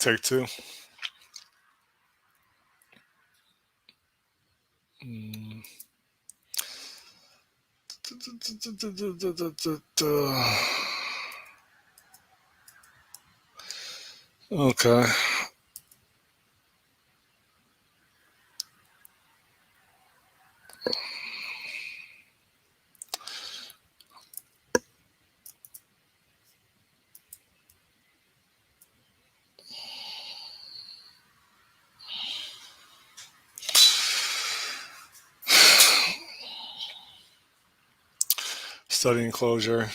Take two. Okay. Studying Clojure. I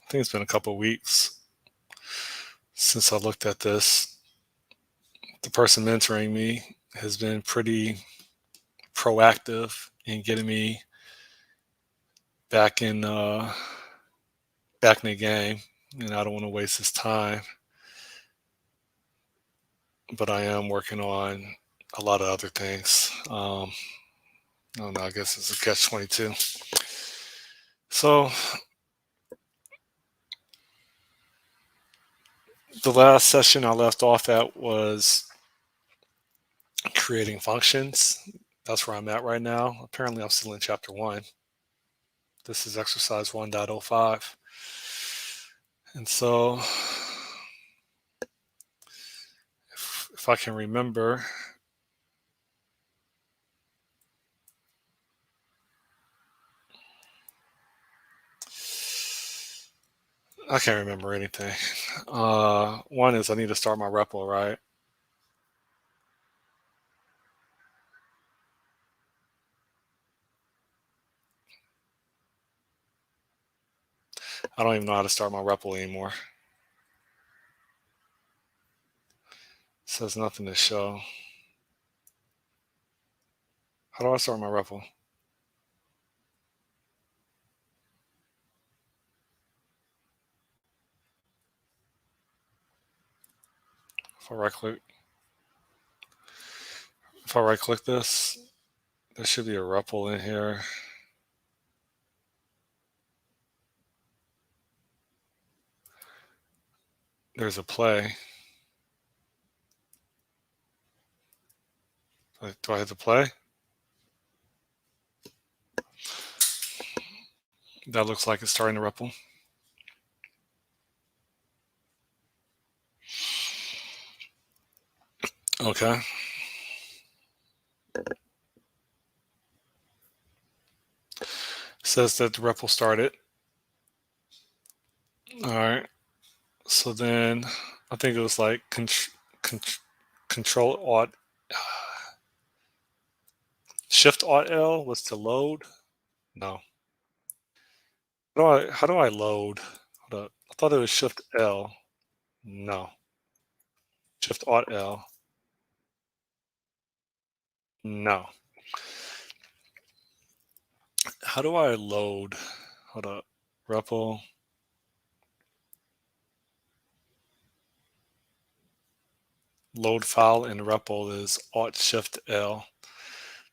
think it's been a couple weeks since I looked at this. The person mentoring me has been pretty proactive in getting me back in the game, and I don't want to waste his time. But I am working on a lot of other things. I don't know. I guess it's a catch-22. So the last session I left off at was creating functions. That's where I'm at right now. Apparently, I'm still in chapter 1. This is exercise 1.05. And so if I can remember, I can't remember anything. One is I need to start my REPL, right? I don't even know how to start my REPL anymore. It says nothing to show. How do I start my REPL? If I right click this, there should be a REPL in here. There's a play. Do I hit the play? That looks like it's starting to REPL. Okay. Says that the REPL started. All right. So then I think it was like Control Alt, Shift Alt L was to load. No. How do I load? Hold up. I thought it was Shift L. No. Shift Alt L. No. How do I load? Hold up. REPL. Load file in REPL is Alt Shift L.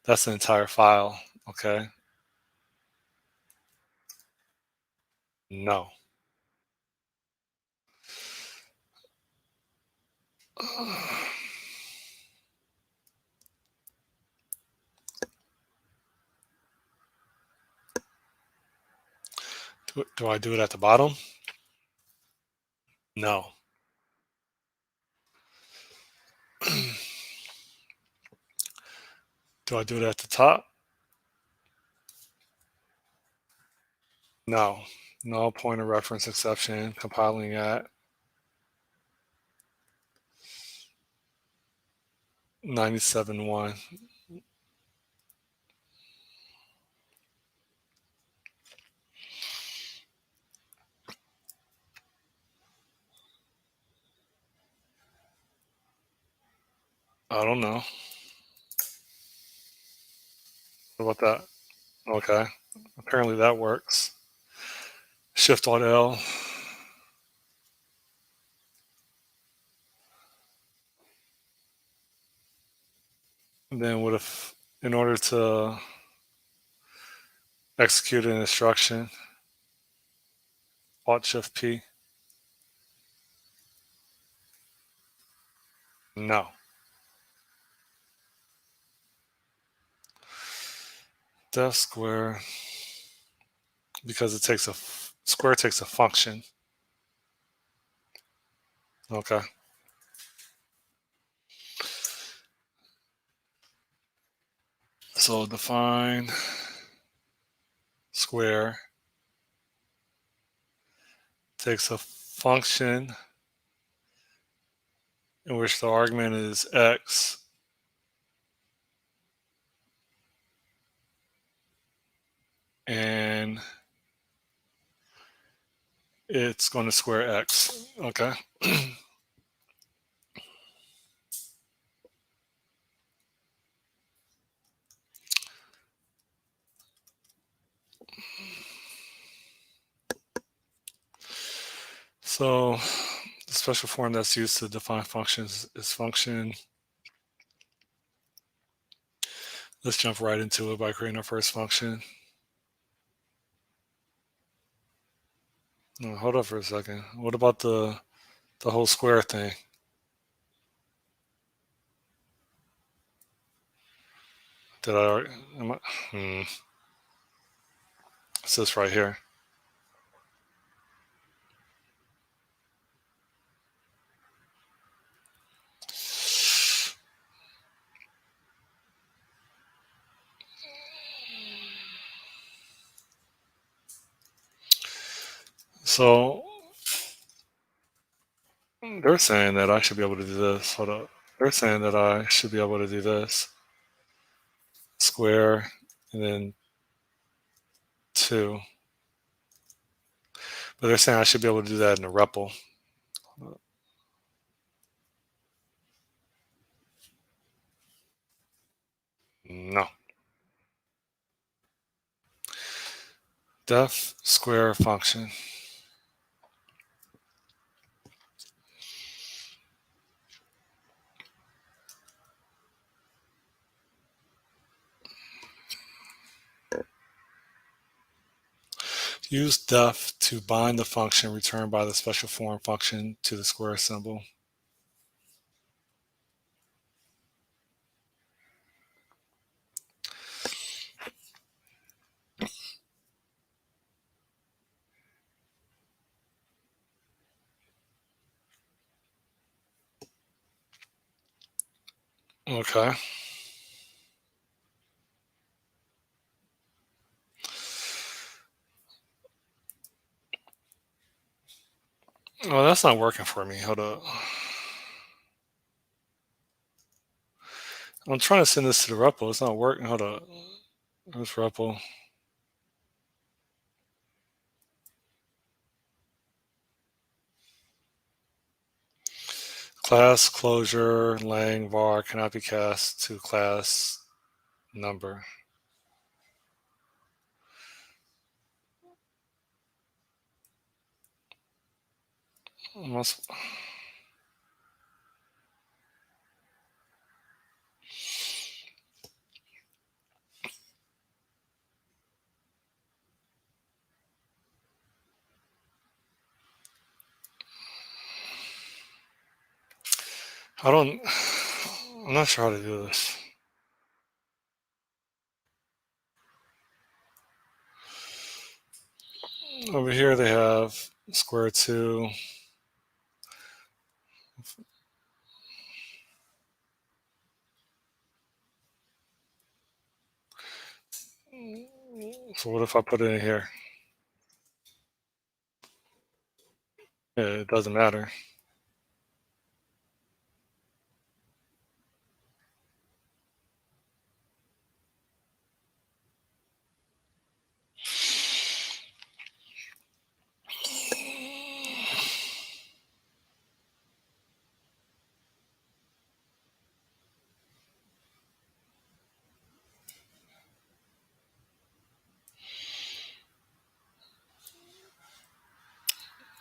That's the entire file. Okay. No. Do I do it at the bottom? No. Do I do it at the top? No. No pointer reference exception. Compiling at 97.1. I don't know. What about that? Okay. Apparently that works. Shift Alt L. And then what if, in order to execute an instruction, Alt Shift P? No. Def square, because it takes square takes a function. Okay. So define square takes a function in which the argument is x, and it's going to square x. Okay. So the special form that's used to define functions is function. Let's jump right into it by creating our first function. No, hold up for a second. What about the whole square thing? Did I? It's this right here. So they're saying that I should be able to do this. Hold up. They're saying that I should be able to do this. Square and then 2. But they're saying I should be able to do that in a REPL. No. Def square function. Use def to bind the function returned by the special form function to the square symbol. Okay. Oh, that's not working for me. Hold up. I'm trying to send this to the REPL. It's not working. Hold up. Where's REPL? Class closure lang var cannot be cast to class number. Almost. I'm not sure how to do this. Over here they have square 2. So what if I put it in here? Yeah, it doesn't matter.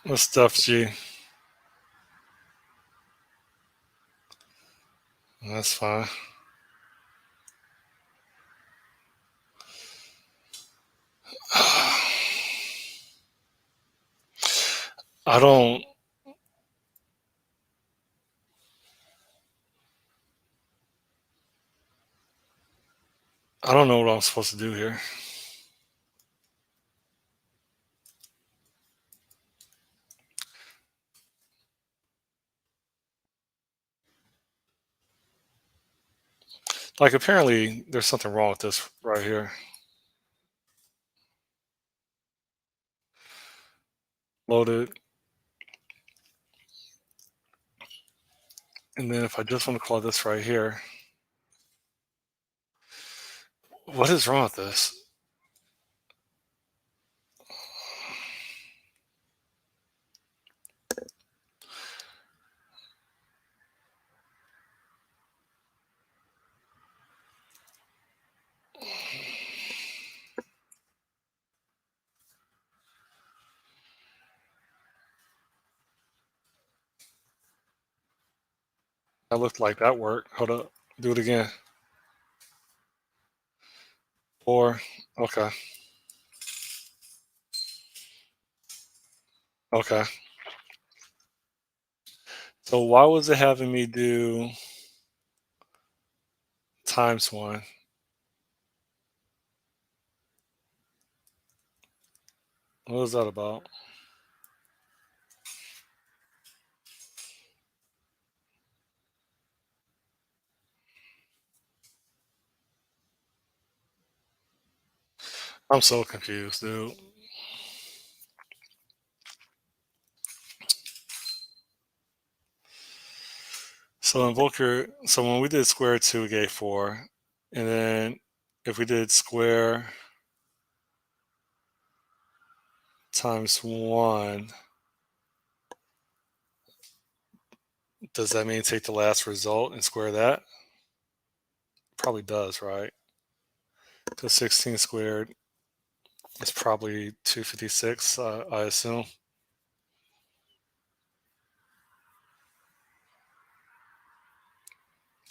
What's stuff G? That's fine. I don't. I don't know what I'm supposed to do here. Like, apparently, there's something wrong with this right here. Loaded. And then if I just want to call this right here, what is wrong with this? That looked like that worked. Hold up. Do it again. 4. Okay. Okay. So why was it having me do ×1? What was that about? I'm so confused, dude. So Invoker, so when we did square 2, we gave 4. And then if we did square ×1, does that mean take the last result and square that? Probably does, right? Because 16 squared is probably 256, I assume.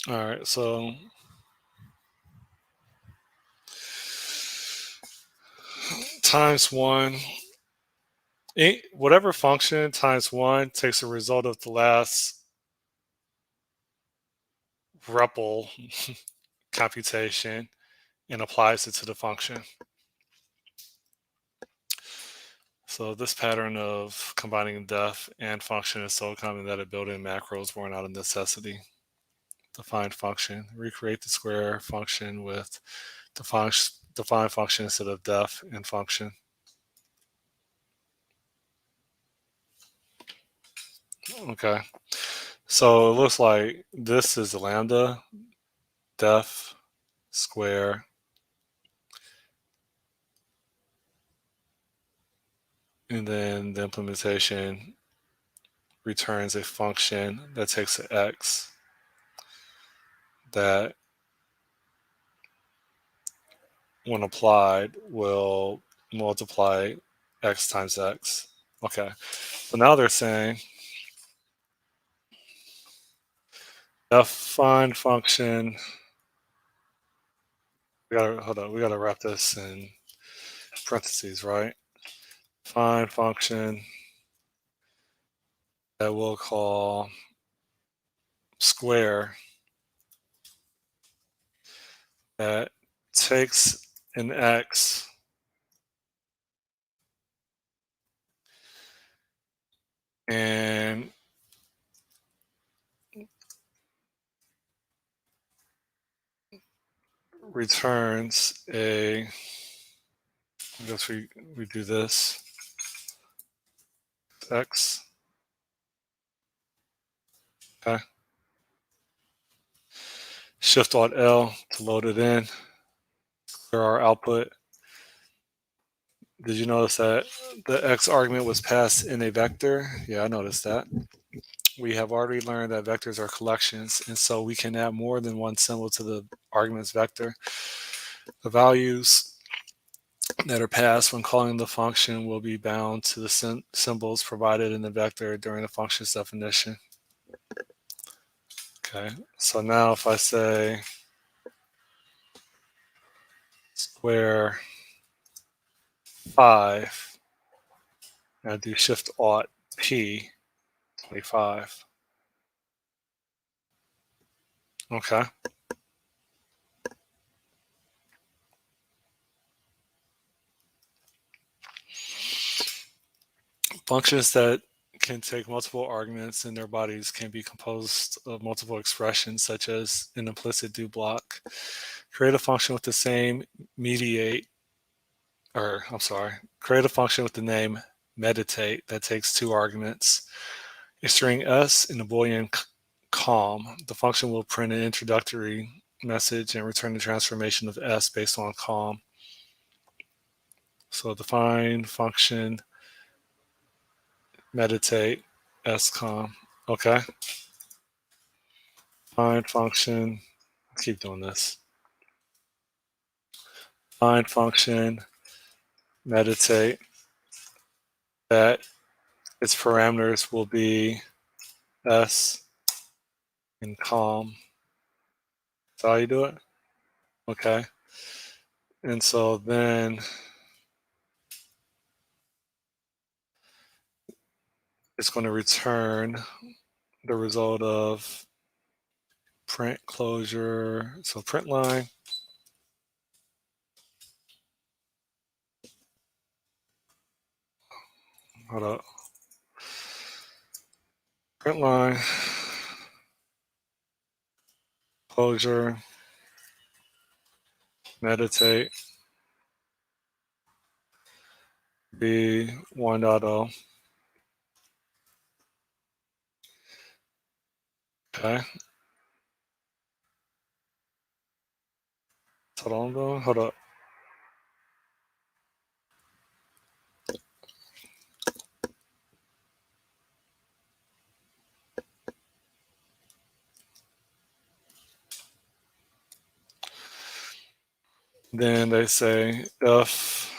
All right, so ×1, whatever function ×1 takes the result of the last REPL computation and applies it to the function. So this pattern of combining def and function is so common that a built-in macros were not a necessity. Define function. Recreate the square function with define function instead of def and function. Okay. So it looks like this is lambda, def, square, and then the implementation returns a function that takes an x that, when applied, will multiply x times x. Okay, so now they're saying define function. We gotta hold on. We gotta wrap this in parentheses, right? Define function that we'll call square that takes an x and returns a, I guess we do this, x, okay. Shift Alt L to load it in for our output. Did you notice that the x argument was passed in a vector? Yeah, I noticed that. We have already learned that vectors are collections, and so we can add more than one symbol to the argument's vector. The values that are passed when calling the function will be bound to the symbols provided in the vector during the function's definition. Okay, so now if I say square 5, and I do Shift Alt P, 25. Okay. Functions that can take multiple arguments in their bodies can be composed of multiple expressions, such as an implicit do block. Create a function with the same create a function with the name meditate that takes two arguments, a string s and a boolean calm. The function will print an introductory message and return the transformation of s based on calm. So define function meditate s calm. Okay. Find function. Let's keep doing this. Find function meditate that its parameters will be s and calm. That's how you do it? Okay. And so then it's going to return the result of print closure. So print line. Hold up. Print line. Closure. Meditate. B 1.0. Okay. Hold on though. Hold up. Then they say if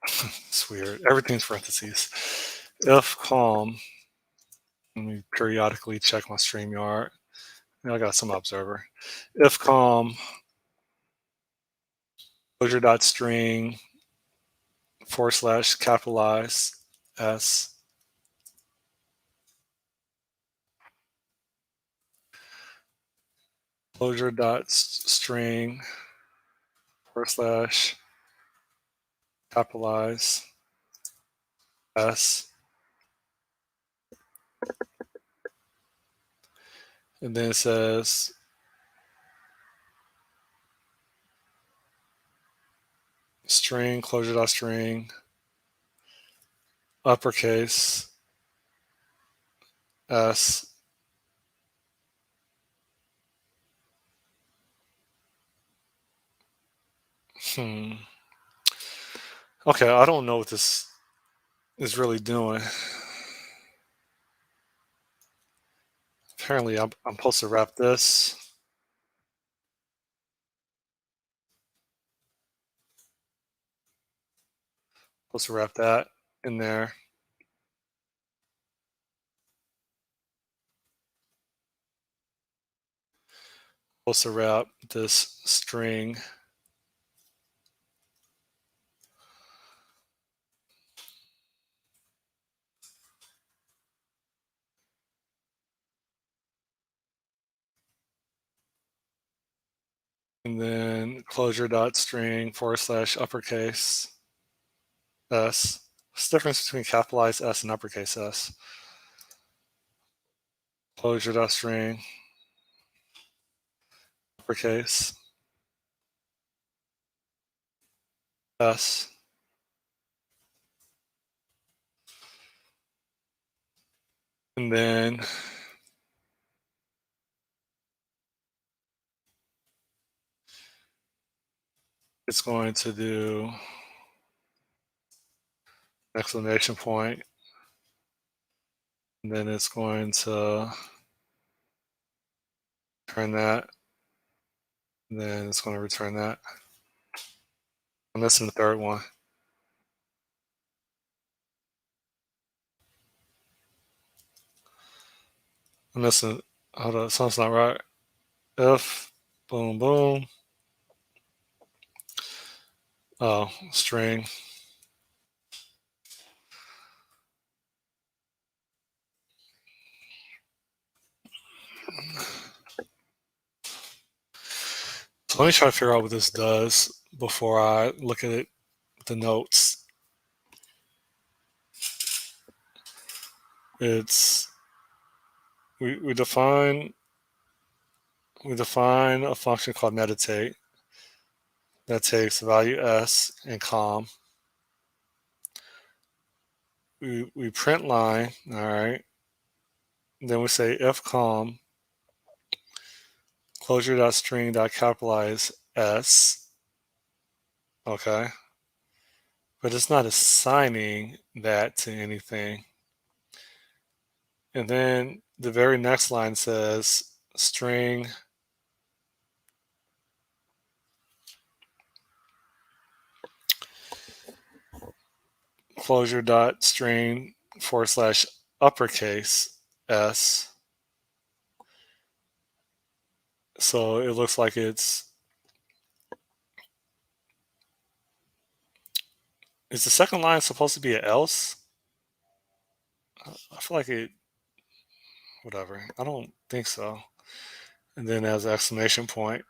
it's weird. Everything's parentheses. If calm. Let me periodically check my StreamYard. I got some observer. If calm closure.string / capitalize s closure.string / capitalize s, and then it says string closure.string uppercase s Okay, I don't know what this is really doing. Apparently I'm supposed to wrap this. Supposed to wrap that in there. Supposed to wrap this string and then closure.string / uppercase s. What's the difference between capitalized s and uppercase s? Closure.string uppercase s. And then it's going to do exclamation point, and then it's going to turn that, and then it's going to return that. I'm missing the third one. I'm missing, hold on, something's not right. If, boom, boom. Oh, string. So let me try to figure out what this does before I look at it, the notes. it's we define a function called meditate that takes the value s and calm. We print line, all right. Then we say if calm clojure.string.capitalize s, okay. But it's not assigning that to anything. And then the very next line says string clojure.string / uppercase s. So it looks like is the second line supposed to be an else? I feel like it, whatever. I don't think so. And then as an exclamation point.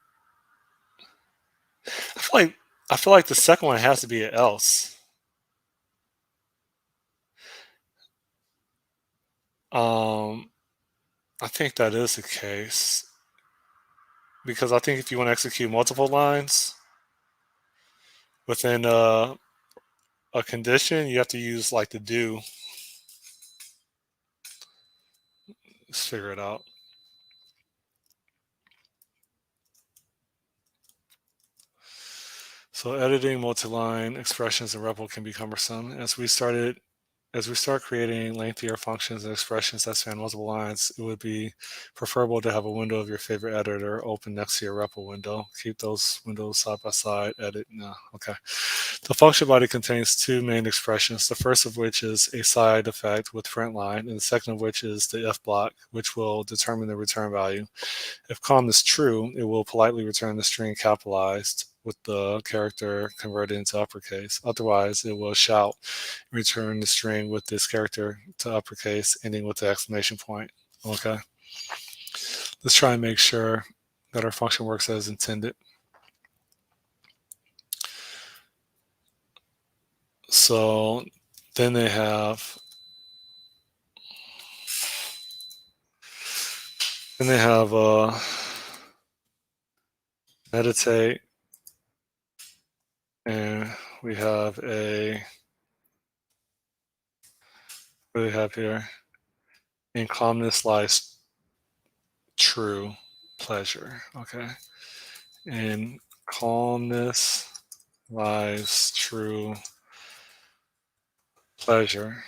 I feel like the second one has to be an else. I think that is the case. Because I think if you want to execute multiple lines within a condition, you have to use like the do. Let's figure it out. So editing multi-line expressions in REPL can be cumbersome. As we start creating lengthier functions and expressions that span multiple lines, it would be preferable to have a window of your favorite editor open next to your REPL window. Keep those windows side by side. Edit. No. Okay. The function body contains two main expressions, the first of which is a side effect with print line, and the second of which is the if block, which will determine the return value. If calm is true, it will politely return the string capitalized with the character converted into uppercase. Otherwise, it will shout and return the string with this character to uppercase, ending with the exclamation point. Okay. Let's try and make sure that our function works as intended. So then they have meditate, and we have what do we have here? In calmness lies true pleasure. Okay. In calmness lies true pleasure.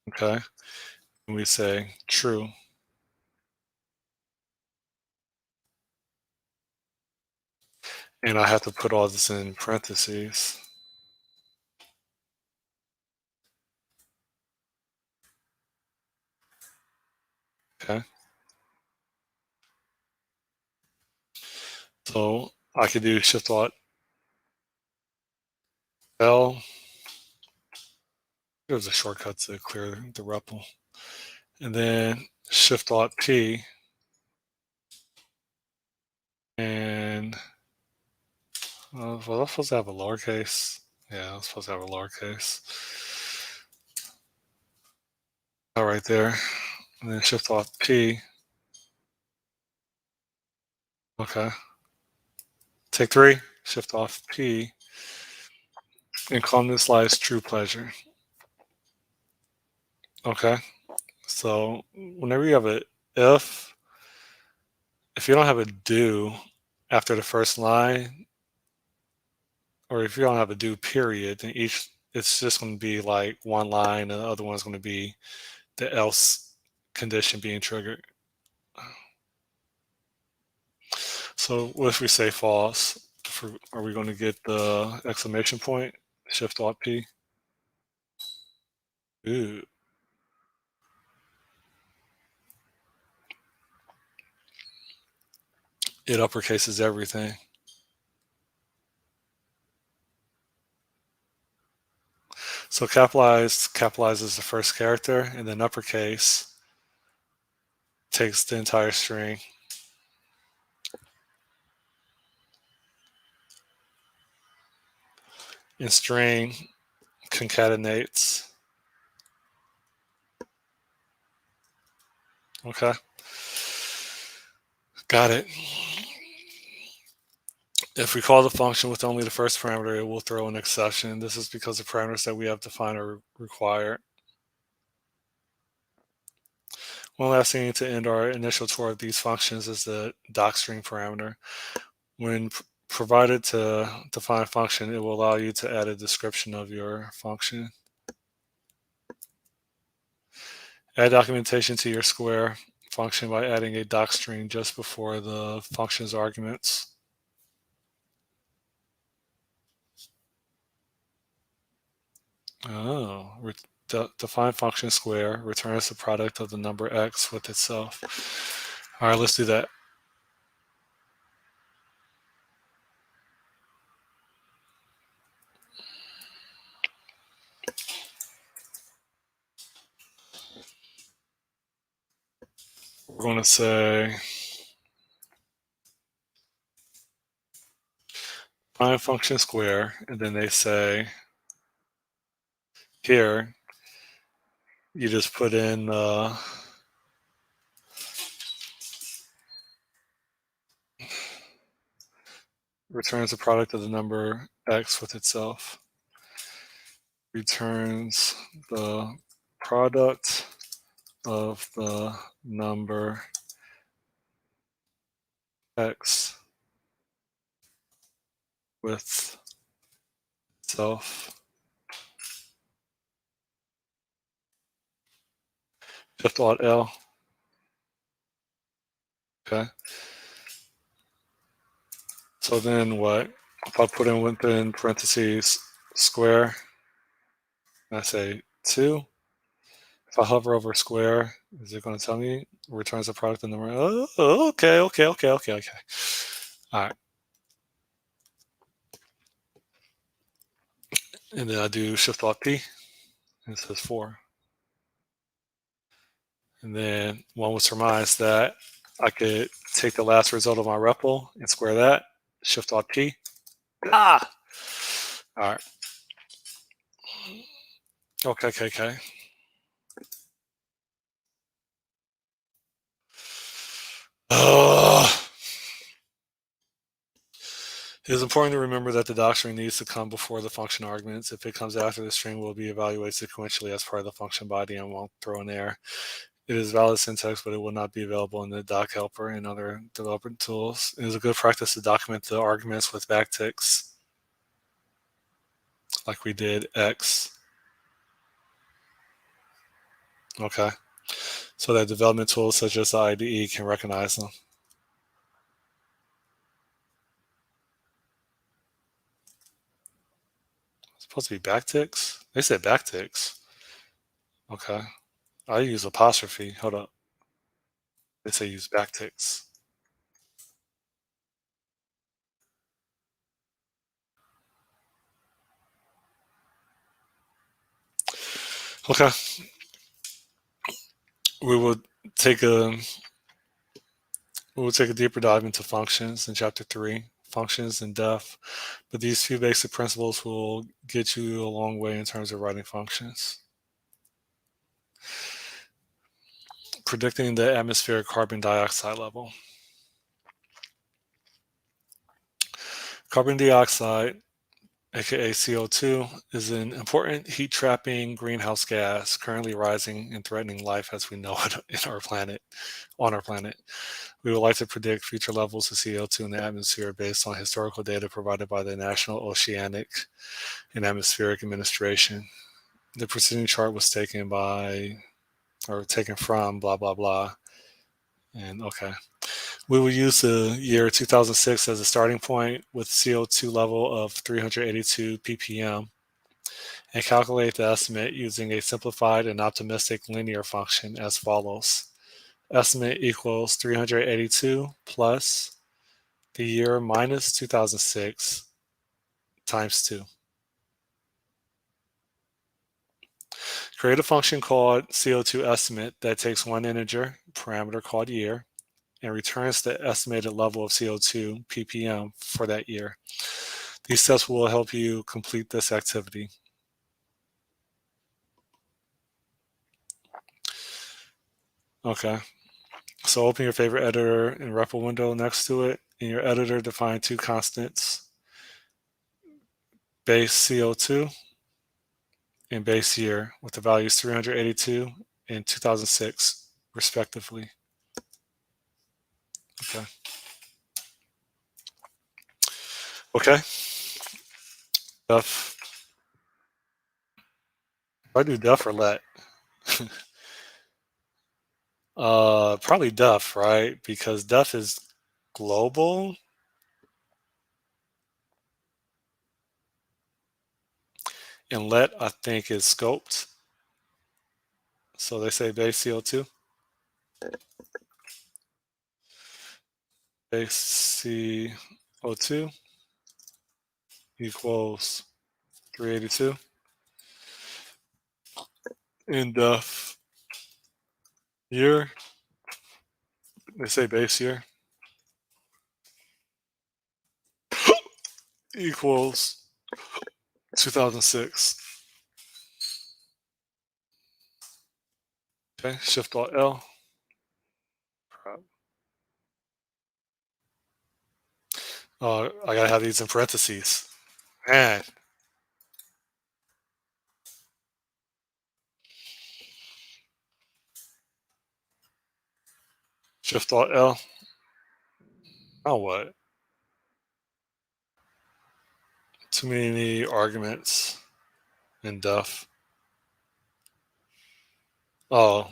Okay. And we say true. And I have to put all this in parentheses. Okay. So I could do shift alt L. There's a shortcut to clear the REPL. And then shift alt P. And was I supposed to have a lowercase? Yeah, I was supposed to have a lowercase. All right there. And then shift alt P. Okay. Take 3, shift off P, and calmness lies true pleasure. Okay. So whenever you have a if you don't have a do after the first line, or if you don't have a do period, then it's just going to be like one line, and the other one's going to be the else condition being triggered. So what if we say false? Are we going to get the exclamation point? Shift alt P. Ooh. It uppercases everything. So capitalizes the first character, and then uppercase takes the entire string. And string concatenates. Okay. Got it. If we call the function with only the first parameter, it will throw an exception. This is because the parameters that we have defined are required. One last thing to end our initial tour of these functions is the docstring parameter. When provided to define a function, it will allow you to add a description of your function. Add documentation to your square function by adding a docstring just before the function's arguments. Oh, define function square returns the product of the number x with itself. All right, let's do that. We're going to say define function square, and then they say here you just put in returns the product of the number x with itself. Returns the product of the number x with itself. Shift Alt L. Okay. So then what? If I put in within parentheses square, and I say 2, if I hover over square, is it going to tell me returns the product of the number? Oh, okay. All right. And then I do Shift Alt P, and it says 4. And then one would surmise that I could take the last result of my REPL and square that, Shift Alt P. Ah! All right. Okay. It is important to remember that the docstring needs to come before the function arguments. If it comes after, the string will be evaluated sequentially as part of the function body and won't throw an error. It is valid syntax, but it will not be available in the doc helper and other developer tools. It is a good practice to document the arguments with backticks, like we did x. Okay. So that development tools such as the IDE can recognize them. It's supposed to be backticks? They said backticks. Okay. I use apostrophe. Hold up. They say use backticks. Okay. We will take a deeper dive into functions in chapter 3, functions and def, but these few basic principles will get you a long way in terms of writing functions. Predicting the atmospheric carbon dioxide level. Carbon dioxide, aka CO2, is an important heat-trapping greenhouse gas currently rising and threatening life as we know it on our planet. We would like to predict future levels of CO2 in the atmosphere based on historical data provided by the National Oceanic and Atmospheric Administration. The preceding chart was taken from blah, blah, blah. And okay. We will use the year 2006 as a starting point with CO2 level of 382 ppm and calculate the estimate using a simplified and optimistic linear function as follows. Estimate equals 382 plus the year minus 2006 times 2. Create a function called CO2 estimate that takes one integer, parameter called year, and returns the estimated level of CO2 ppm for that year. These steps will help you complete this activity. Okay. So open your favorite editor and REPL window next to it. In your editor, define two constants, base CO2 and base year, with the values 382 and 2006, respectively. Okay. Okay. Def. I do def or let. Probably def, right? Because def is global, and let I think is scoped. So they say base CO2, base CO2 equals 382, and def year, they say base year equals 2006. Okay, Shift Alt L. I gotta have these in parentheses. Man, Shift Alt L. Oh, what? Too many arguments in def. Oh,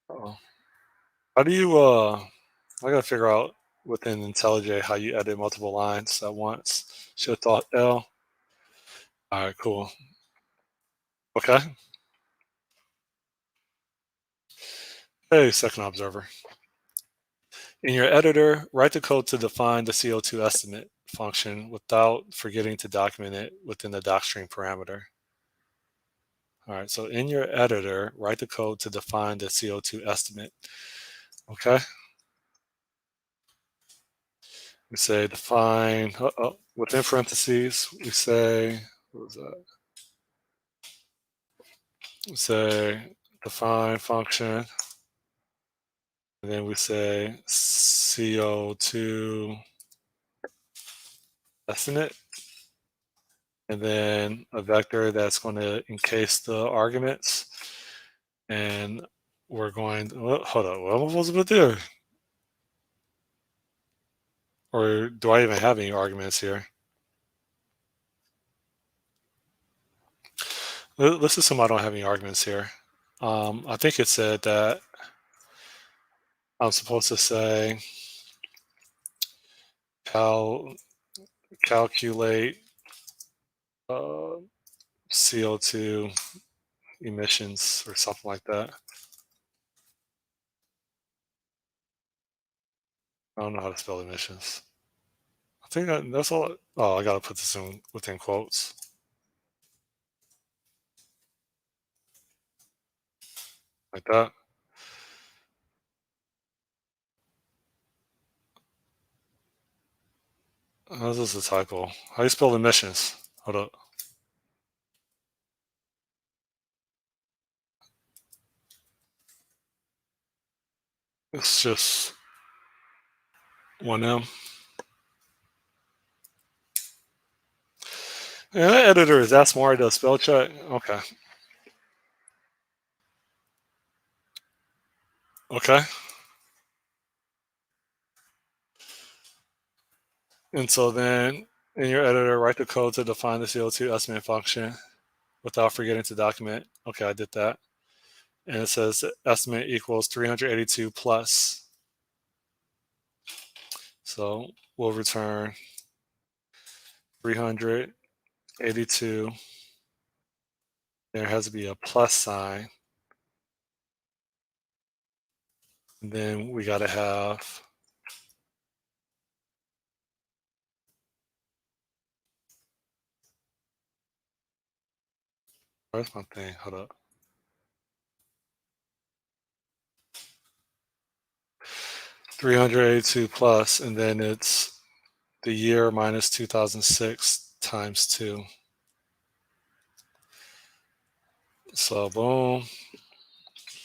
oh. How do you, I gotta figure out within IntelliJ how you edit multiple lines at once. Shift Alt L. All right, cool. Okay. Hey, second observer. In your editor, write the code to define the CO2 estimate function without forgetting to document it within the docstring parameter. All right, so in your editor, write the code to define the CO2 estimate. Okay. We say define, within parentheses, we say, what was that? We say define function, and then we say CO2 estimate, and then a vector that's going to encase the arguments. And we're going, hold on, what am I supposed to do? Or do I even have any arguments here? Let's assume I don't have any arguments here. I think it said that I'm supposed to say calculate CO2 emissions or something like that. I don't know how to spell emissions. I think that's all. Oh, I gotta put this in within quotes like that. This is a typo. How do you spell emissions? Hold up. It's just one M. Yeah, that editor is that smart to spell check. Okay. Okay. And so then in your editor, write the code to define the CO2 estimate function without forgetting to document. Okay, I did that. And it says estimate equals 382 plus. So we'll return 382. There has to be a plus sign. And then we got to have where's my thing? Hold up. 382 plus, and then it's the year minus 2006 times 2. So boom.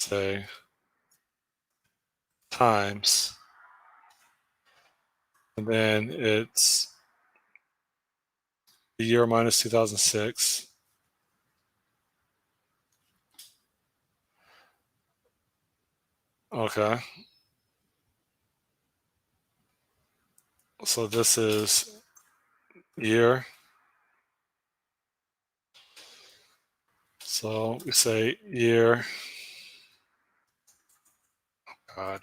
say times, and then it's the year minus 2006. Okay. So this is year. So we say year. God.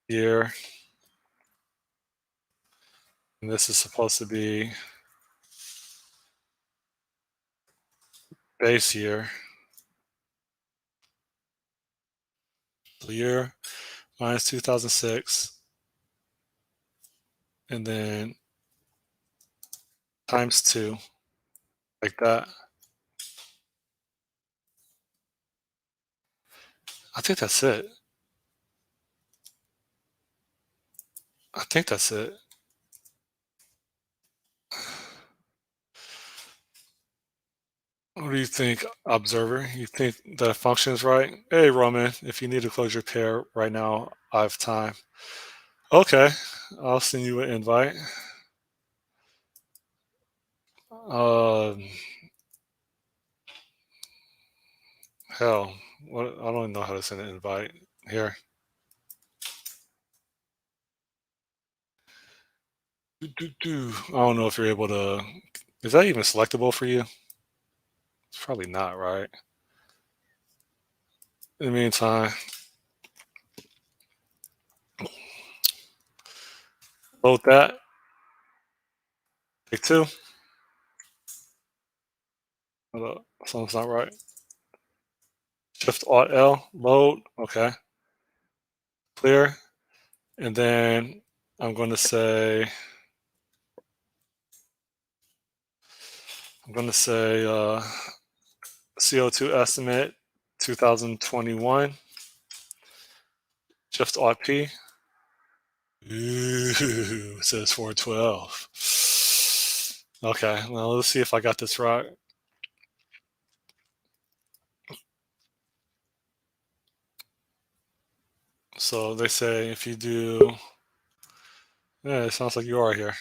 Year. And this is supposed to be base year. So year minus 2006. And then times 2, like that. I think that's it. I think that's it. What do you think, observer? You think the function is right? Hey, Roman, if you need to close your pair right now, I have time. Okay, I'll send you an invite. Hell, what? I don't even know how to send an invite here. I don't know if you're able to. Is that even selectable for you? It's probably not, right? In the meantime, load that. Take 2. Hold up, something's not right. Shift Alt L, load. Okay, clear. And then I'm going to say CO2 estimate 2021. Shift Alt P. Ooh, it says 412. Okay, well, let's see if I got this right. So they say if you do, yeah, it sounds like you are here.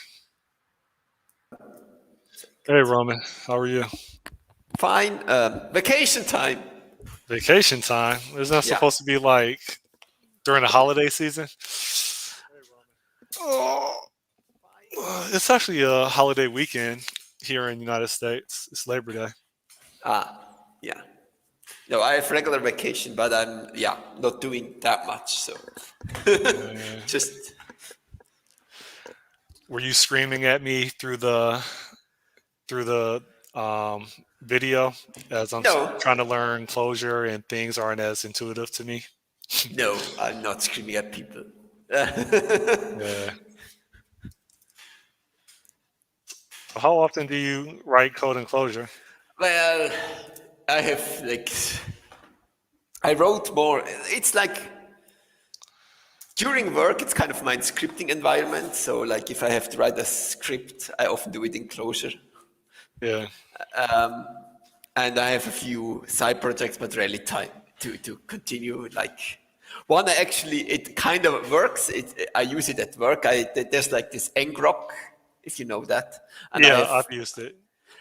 Hey, Roman, how are you? Fine. Vacation time. Vacation time? Isn't that Yeah. supposed to be like during the holiday season? Oh, it's actually a holiday weekend here in the United States. It's Labor Day. Yeah. No, I have regular vacation, but I'm not doing that much. So Uh, just were you screaming at me through the um, video as I'm no, trying to learn Clojure and things aren't as intuitive to me? no, I'm not screaming at people. Yeah. How often do you write code in Clojure? Well, I have I wrote more. It's like during work, it's kind of my scripting environment. So like if I have to write a script, I often do it in Clojure. Yeah. And I have a few side projects, but rarely time to continue. Like one, it kind of works. I use it at work. There's like this ngrok, if you know that, and Yeah, I've used it.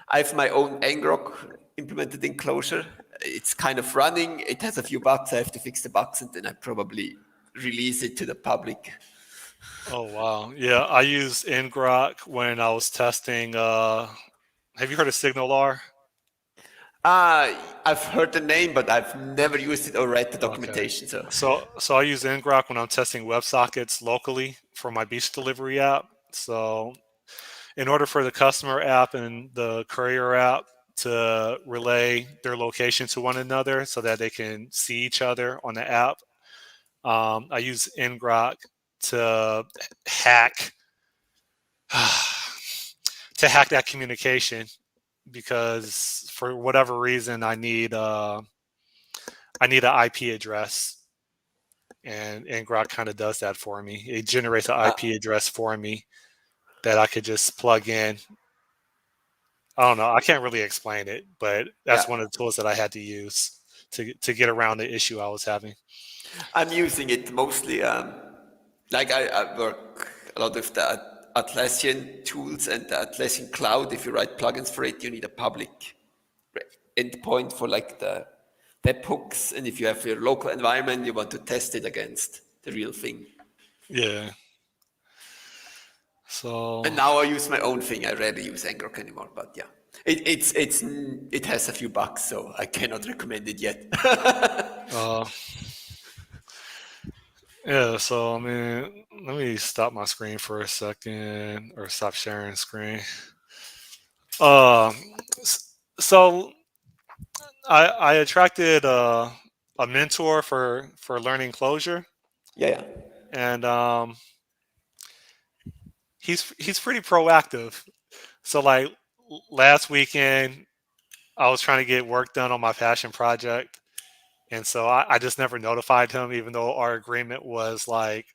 I have my own ngrok implemented in Clojure. It's kind of running. It has a few bugs. I have to fix the bugs, and then I probably release it to the public. Oh wow. Yeah, I used ngrok when I was testing have you heard of SignalR? I've heard the name, but I've never used it or read the Okay. documentation. So, So I use ngrok when I'm testing WebSockets locally for my beach delivery app. So in order for the customer app and the courier app to relay their location to one another so that they can see each other on the app, I use ngrok to hack to hack that communication because for whatever reason I need an IP address, and ngrok kind of does that for me. It generates an uh, IP address for me that I could just plug in I don't know. I can't really explain it, but that's Yeah, one of the tools that I had to use to get around the issue I was having. I'm using it mostly. Like I work a lot with the Atlassian tools and the Atlassian cloud. If you write plugins for it, you need a public endpoint for like the webhooks. And if you have your local environment, you want to test it against the real thing. Yeah. So, And now I use my own thing. I rarely use Ngrok anymore, but yeah. It has a few bugs, so I cannot recommend it yet. uh, yeah. So, I mean, let me stop my screen for a second, or stop sharing screen. Um, so I attracted a mentor for learning Clojure, Yeah, yeah. and he's pretty proactive. So like last weekend, I was trying to get work done on my passion project, and so I just never notified him, even though our agreement was like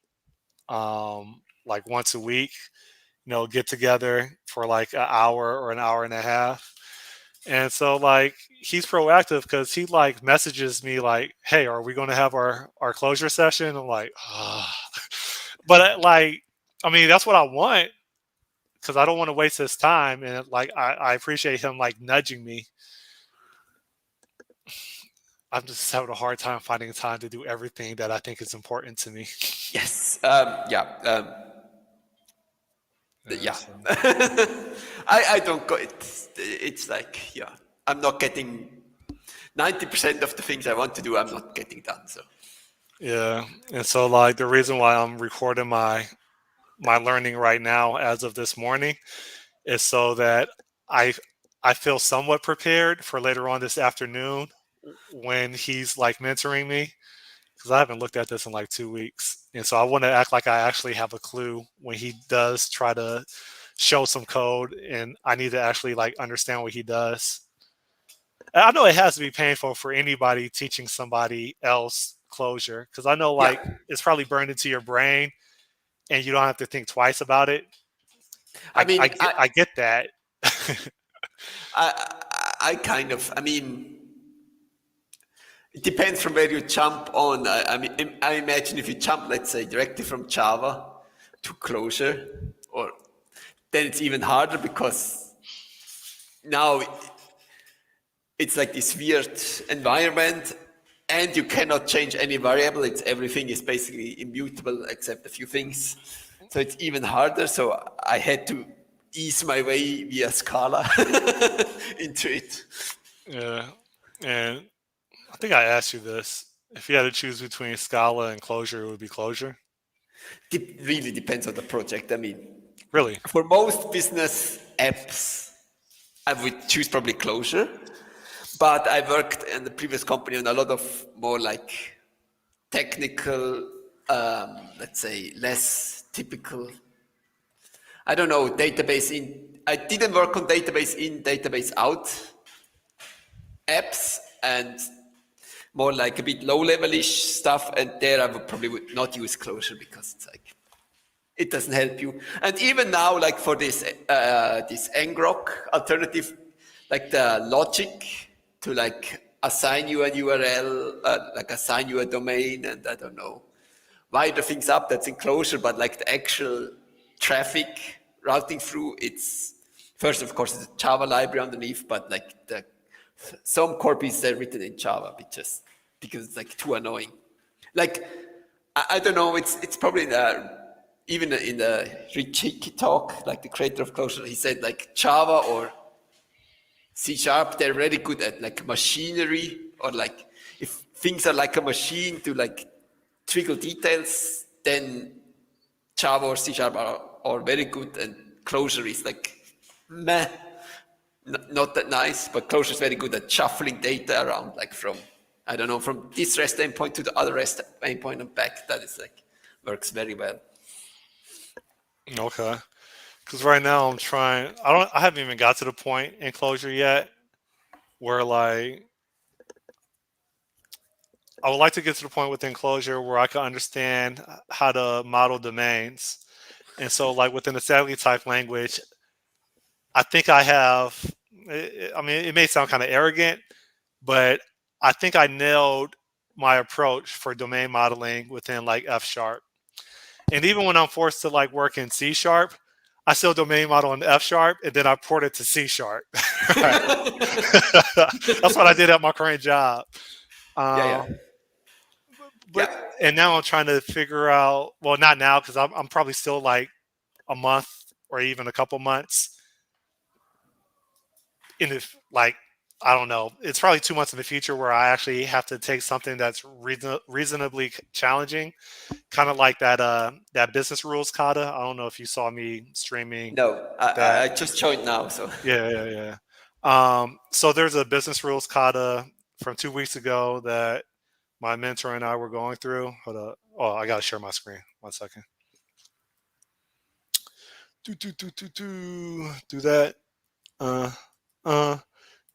once a week, get together for like an hour or an hour and a half. And so like he's proactive because he like messages me like, "Hey, are we going to have our closure session?" I'm like, ah. But like, I mean, that's what I want because I don't want to waste his time, and like I appreciate him like nudging me. I'm just having a hard time finding time to do everything that I think is important to me. Yes. Yeah. Yeah, Yeah. so, I don't go. It's like, yeah. I'm not getting 90% of the things I want to do. I'm not getting done. So yeah, and so like the reason why I'm recording my learning right now as of this morning is so that I I feel somewhat prepared for later on this afternoon when he's like mentoring me because I haven't looked at this in like 2 weeks, and so I want to act like I actually have a clue when he does try to show some code, and I need to actually like understand what he does. I know it has to be painful for anybody teaching somebody else Clojure because I know yeah. like it's probably burned into your brain and you don't have to think twice about it. I mean, I get that. I kind of. I mean, it depends from where you jump on. I mean, I imagine if you jump, let's say, directly from Java to Clojure, or then it's even harder because now it's like this weird environment, and you cannot change any variable. It's everything is basically immutable except a few things. So it's even harder. So I had to ease my way via Scala into it. Yeah, and I think I asked you this. If you had to choose between Scala and Clojure, it would be Clojure. It really depends on the project. I mean, Really? for most business apps, I would choose probably Clojure. But I worked in the previous company on a lot of more like technical, let's say less typical. I don't know, database in. I didn't work on database in, database out apps, and more like a bit low levelish stuff. And there I would probably would not use Clojure because it's like it doesn't help you. And even now, like for this ngrok alternative, like the logic to like assign you a URL, like assign you a domain, and I don't know, wire things up. That's Enclosure, but like the actual traffic routing through, it's first, of course, it's a Java library underneath, but like some core pieces are written in Java, because it's like too annoying. Like I don't know. It's probably even in the Richiki talk, like the creator of Clojure, he said like Java or C sharp, they're really good at like machinery, or like if things are like a machine to like trivial details, then Java or C sharp are very good, and Clojure is like meh, not that nice. But Clojure is very good at shuffling data around, like from I don't know, from this REST endpoint to the other REST endpoint and back. That is like works very well. Okay. Because right now I'm trying. I haven't even got to the point in Clojure yet where like I would like to get to the point with Enclosure where I can understand how to model domains. And so, like within the statically typed language, I think I have I mean, it may sound kind of arrogant, but I think I nailed my approach for domain modeling within like F sharp. And even when I'm forced to like work in C sharp, I still domain model in F sharp and then I port it to C sharp. Right. That's what I did at my current job. Yeah, Um, yeah, but yeah. and now I'm trying to figure out. Well, not now because I'm probably still like a month or even a couple months in the like. I don't know. It's probably 2 months in the future where I actually have to take something that's reasonably challenging, kind of like that business rules kata. I don't know if you saw me streaming No, that. I just joined now, so Yeah, yeah, yeah. So there's a business rules kata from 2 weeks ago that my mentor and I were going through. Hold up. Oh, I gotta share my screen. 1 second. Do that. Uh, uh,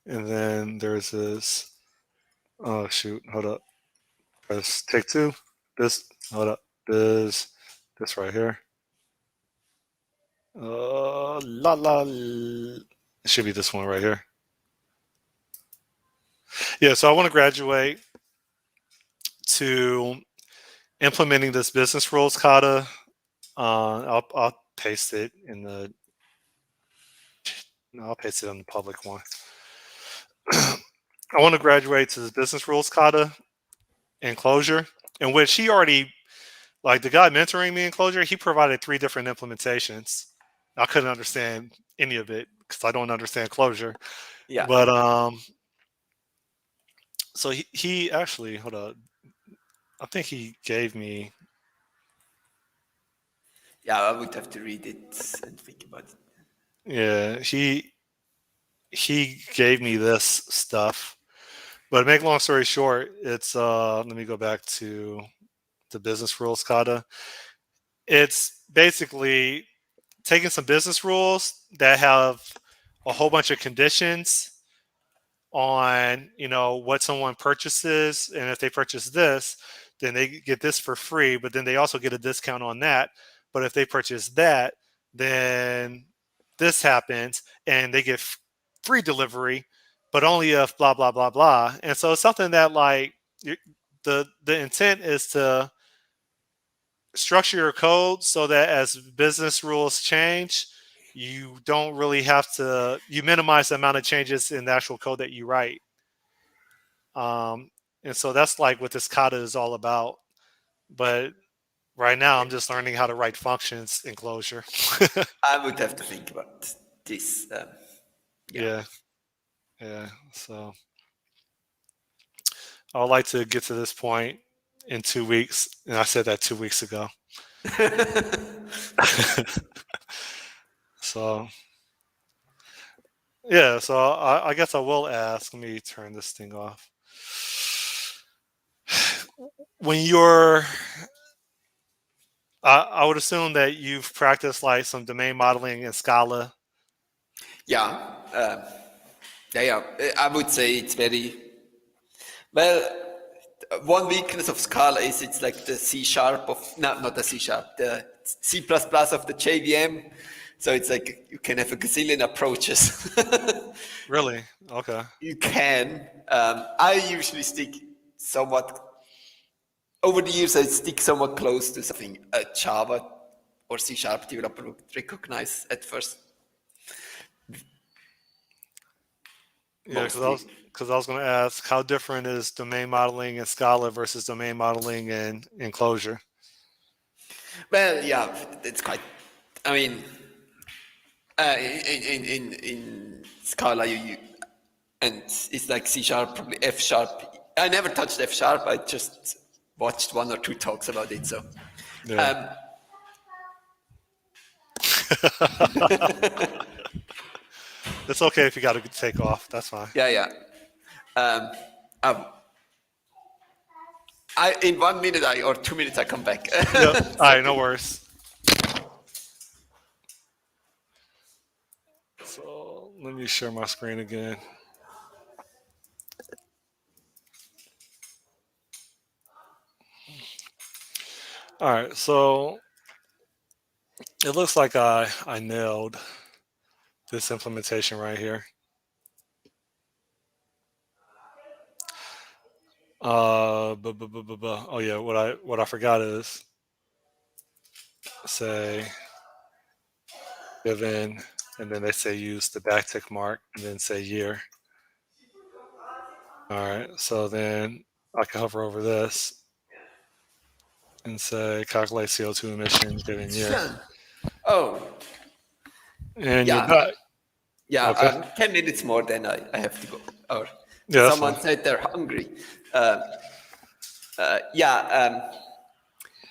and then there's this. Oh shoot! Hold up. Press take two. This. Hold up. This right here. La la. It should be this one right here. Yeah. So I want to graduate to implementing this business rules kata. I'll paste it in the. No, I'll paste it on the public one. I want to graduate to this business rules kata Enclosure, in which he already, like the guy mentoring me in Clojure, he provided 3 different implementations. I couldn't understand any of it because I don't understand Clojure. yeah, But so he actually, hold on, I think he gave me, yeah. I would have to read it and think about it. yeah, he gave me this stuff. But to make a long story short, it's let me go back to the business rules kata. It's basically taking some business rules that have a whole bunch of conditions on what someone purchases, and if they purchase this, then they get this for free, but then they also get a discount on that. But if they purchase that, then this happens and they get free delivery, but only if blah blah blah blah. And so it's something that like the intent is to structure your code so that as business rules change, you don't really have to, you minimize the amount of changes in the actual code that you write. Um, and so that's like what this kata is all about. But right now, I'm just learning how to write functions in Clojure. I would have to think about this. Yeah. Yeah, yeah. So I would like to get to this point in 2 weeks, and I said that 2 weeks ago. So yeah, so I guess I will ask. Let me turn this thing off. When you're, I would assume that you've practiced like some domain modeling in Scala. Yeah, yeah, yeah. I would say it's very well. One weakness of Scala is it's like the C sharp of no, not the C sharp, the C plus plus of the JVM. So it's like you can have a gazillion approaches. Really? Okay. You can. I usually stick somewhat over the years. I stick somewhat close to something a Java or C sharp developer would recognize at first. Yeah, Mostly. because I was going to ask how different is domain modeling in Scala versus domain modeling in Enclosure. Well, yeah, it's quite. I mean, in Scala, you and it's like C sharp, probably F sharp. I never touched F sharp. I just watched 1 or 2 talks about it. So, Yeah. um, It's okay if you got to take off. That's fine. yeah, yeah. Um, um, in 1 minute or 2 minutes I come back. Yep. All So, right, no worries. So let me share my screen again. All right, so it looks like I nailed this implementation right here. Oh yeah, what I forgot is say given, and then they say use the backtick mark, and then say year. All right, so then I can hover over this and say calculate CO2 emissions given year, Oh, and you're yeah. back. Yeah, Okay, 10 minutes more, then I have to go. Or yeah, that's fine. someone said they're hungry. Yeah, I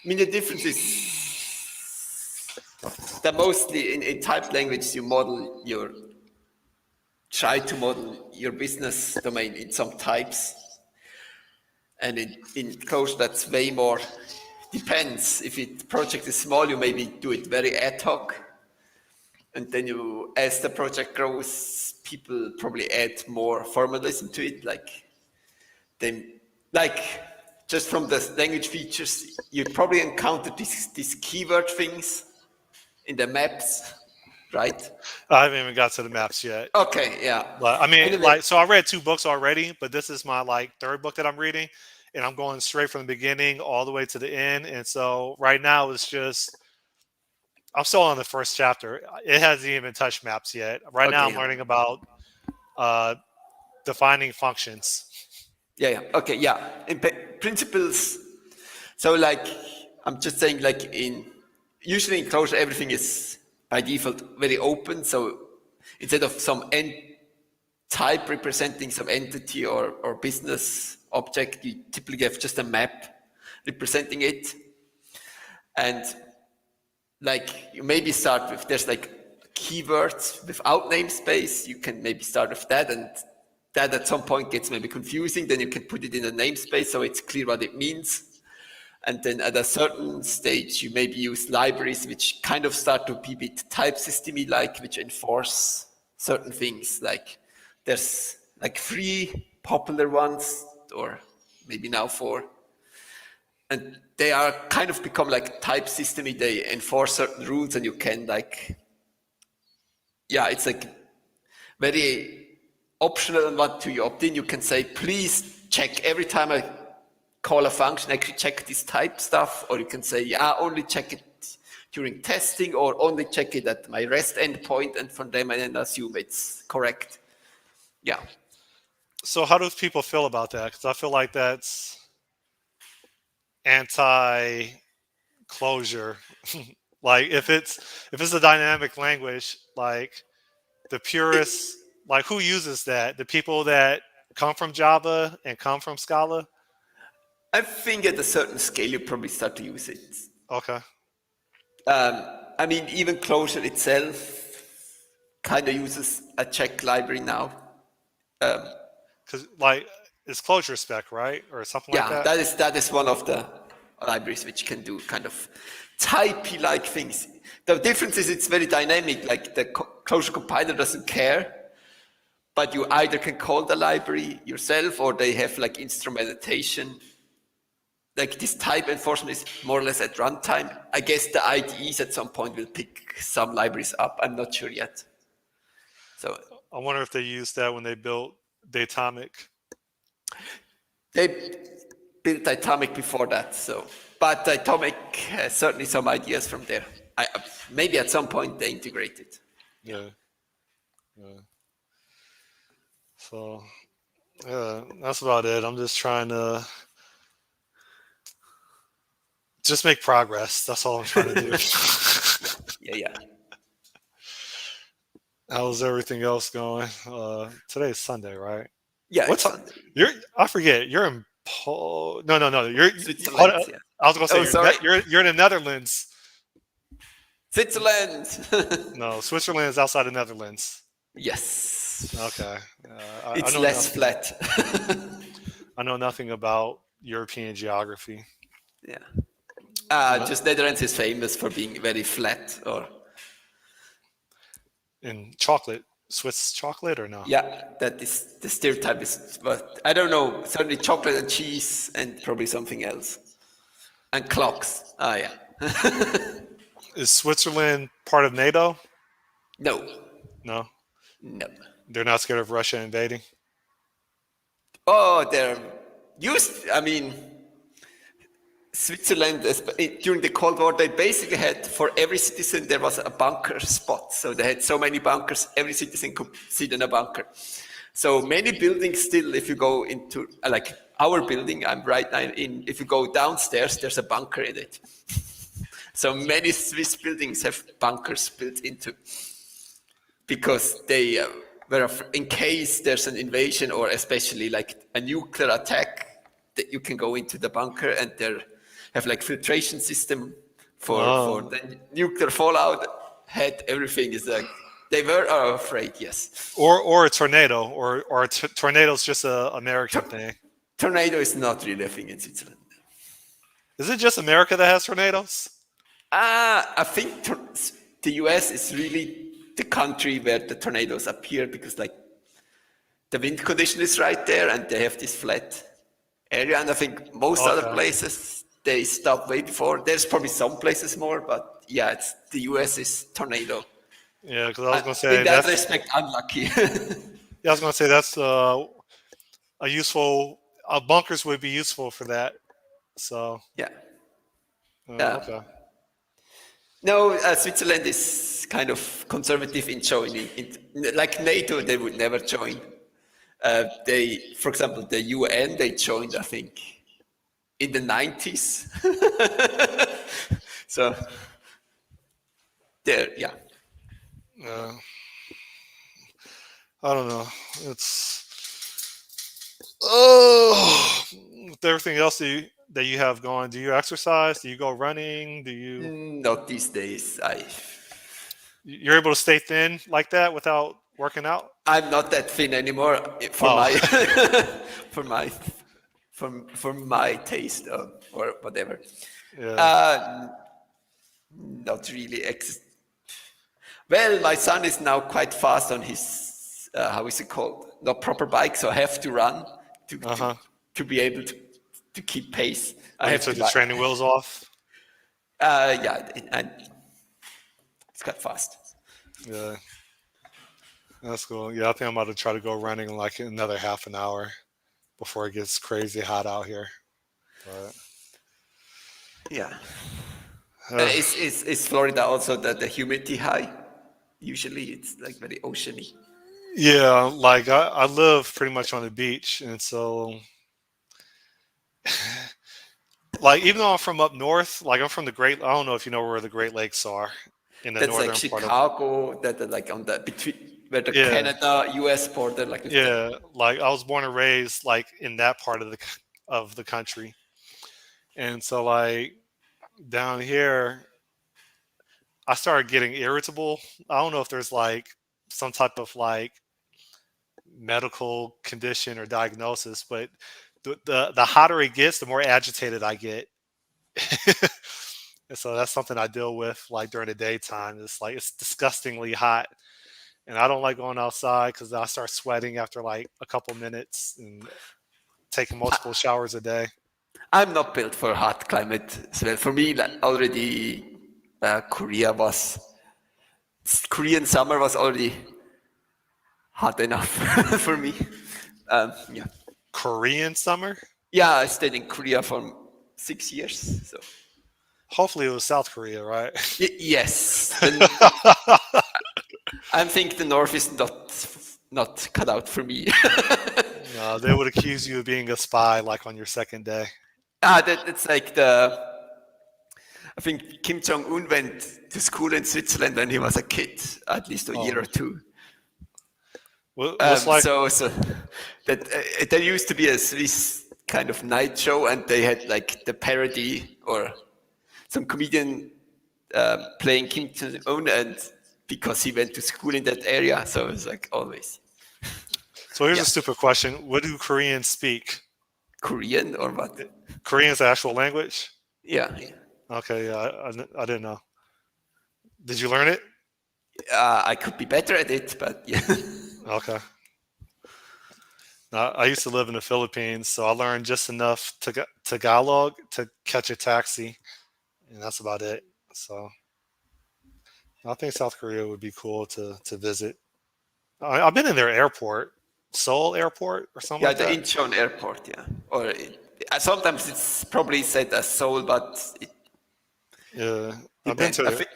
mean, the difference is that mostly in typed language, try to model your business domain in some types. And in Clojure, that's way more, depends. If the project is small, you maybe do it very ad hoc. And then as the project grows, people probably add more formalism to it. Like just from the language features, you probably encounter these keyword things in the maps, right? I haven't even got to the maps yet. Okay, yeah. But I mean, Anyway, so I read 2 books already, but this is my third book that I'm reading, and I'm going straight from the beginning all the way to the end. And so right now it's just I'm still on the first chapter. It hasn't even touched maps yet. Right now okay, I'm yeah. learning about uh, defining functions. Yeah, yeah. Okay, yeah. In principles, so I'm just saying usually in Clojure everything is by default very open. So instead of some type representing some entity or business object, you typically have just a map representing it. And you maybe start with, there's keywords without namespace, you can maybe start with that, and that at some point gets maybe confusing, then you can put it in a namespace so it's clear what it means. And then at a certain stage, you maybe use libraries which kind of start to be a bit type systemy like, which enforce certain things. There's 3 popular ones, or maybe now 4. And they are kind of become like type systemy. They enforce certain rules, and you can it's very optional on what to opt in. You can say, please check every time I call a function, actually check this type stuff, or you can say, yeah, only check it during testing, or only check it at my REST endpoint, and from them I then assume it's correct. Yeah. So how do people feel about that? Because I feel like that's anti-closure. Like if it's a dynamic language, like the It, purists, like who uses that? The people that come from Java and come from Scala? I think at a certain scale you probably start to use it. Okay. I mean, even Clojure itself kind of uses a check library now. Because it's Clojure spec, right? Or something like Yeah, that? that is one of the libraries which can do kind of typey like things. The difference is it's very dynamic. Like the Clojure compiler doesn't care, but you either can call the library yourself, or they have instrumentation. Like this type enforcement is more or less at runtime. I guess the IDEs at some point will pick some libraries up. I'm not sure yet. So I wonder if they used that when they built Datomic. they built Atomic before that. But Atomic has certainly some ideas from there. Maybe at some point they integrate it. Yeah. Yeah. So yeah, that's about it. I'm just trying to just make progress. That's all I'm trying to do. Yeah. How's everything else going? Today's Sunday, right? Yeah, What it's time? Sunday. I forget. You're in No. Hold Switzerland, on. yeah. I was gonna say Oh, sorry. you're in the Netherlands. Switzerland. No, Switzerland is outside the Netherlands. Yes. Okay. I It's know less nothing. flat. I know nothing about European geography. Yeah. Uh, Just Netherlands is famous for being very flat, or in chocolate, Swiss chocolate or no? yeah, that is the stereotype is, but I don't know. Certainly chocolate and cheese, and probably something else, and clocks. Yeah. Is Switzerland part of NATO? No, No, no. they're not scared of Russia invading. Oh, I mean, Switzerland, during the Cold War, they basically had, for every citizen, there was a bunker spot. So they had so many bunkers, every citizen could sit in a bunker. So many buildings still, if you go into, like our building, I'm right now in, if you go downstairs, there's a bunker in it. So many Swiss buildings have bunkers built into, because they were, in case there's an invasion or especially like a nuclear attack, that you can go into the bunker and they have like filtration system for Oh, the nuclear fallout. Had everything is like they were afraid. Yes, or a tornado, or tornado's just a American Tor- thing. tornado is not really a thing in Switzerland. Is it just America that has tornadoes? I think the US is really the country where the tornadoes appear because like the wind condition is right there and they have this flat area. And I think most other Okay. places they stop way before. There's probably some places more, but yeah, it's the US is tornado. Yeah, because I was gonna In say that that's respect, unlucky. yeah, I was gonna say that's a useful bunkers would be useful for that. So Yeah. Yeah. okay. No, Switzerland is kind of conservative in joining. Like NATO, they would never join. For example, the UN, they joined, I think, in the 90s. So, there, yeah. Uh, I don't know. It's oh, with everything else that you have going. Do you exercise? Do you go running? Do you Not these days. you're able to stay thin like that without working out? I'm not that thin anymore for Oh, my for my for my taste or whatever. yeah. Uh, Not really. Well, my son is now quite fast on his how is it called? Not proper bike, so I have to run to Uh to huh. to be able to keep pace. I Oh, you have to took the buy. training wheels off. Yeah, and it's quite fast. Yeah, that's cool. Yeah, I think I'm about to try to go running in like another half an hour before it gets crazy hot out here. But Yeah. uh, Is Florida also the humidity high? Usually it's like very oceany. yeah, like I live pretty much on the beach, and so like even though I'm from up north, like I'm from the Great. I don't know if you know where the Great Lakes are in the That's like northern part of. Chicago, that like on the between where the Yeah, Canada US border, like with the yeah. Like I was born and raised like in that part of the country, and so like down here, I started getting irritable. I don't know if there's like some type of like medical condition or diagnosis, but the hotter it gets, the more agitated I get. And so that's something I deal with like during the daytime. It's like it's disgustingly hot, and I don't like going outside because I start sweating after like a couple minutes and taking multiple showers a day. I'm not built for hot climate as well. For me, like, already Korean summer was already hot enough for me. Yeah, Korean summer? yeah. I stayed in Korea for 6 years. So Hopefully it was South Korea, right? yes, I think the north is not cut out for me. No, they would accuse you of being a spy like on your second day. That's like the. I think Kim Jong Un went to school in Switzerland when he was a kid, at least a year or Oh, two. what's like So that there used to be a Swiss kind of night show, and they had like the parody or some comedian playing Kim Jong Un, and because he went to school in that area, so it was like always, so here's yeah, a stupid question. What do Koreans speak? Korean or what? Korean's the actual language? Yeah, yeah. Okay, yeah, I didn't know. Did you learn it? I could be better at it, but yeah. Okay. Now, I used to live in the Philippines, so I learned just enough Tagalog to catch a taxi, and that's about it. So I think South Korea would be cool to visit. I've been in their airport, Seoul Airport or something Yeah, like the that. Incheon airport, yeah. Or sometimes it's probably said as Seoul, but it Yeah, I've been depends. to I the think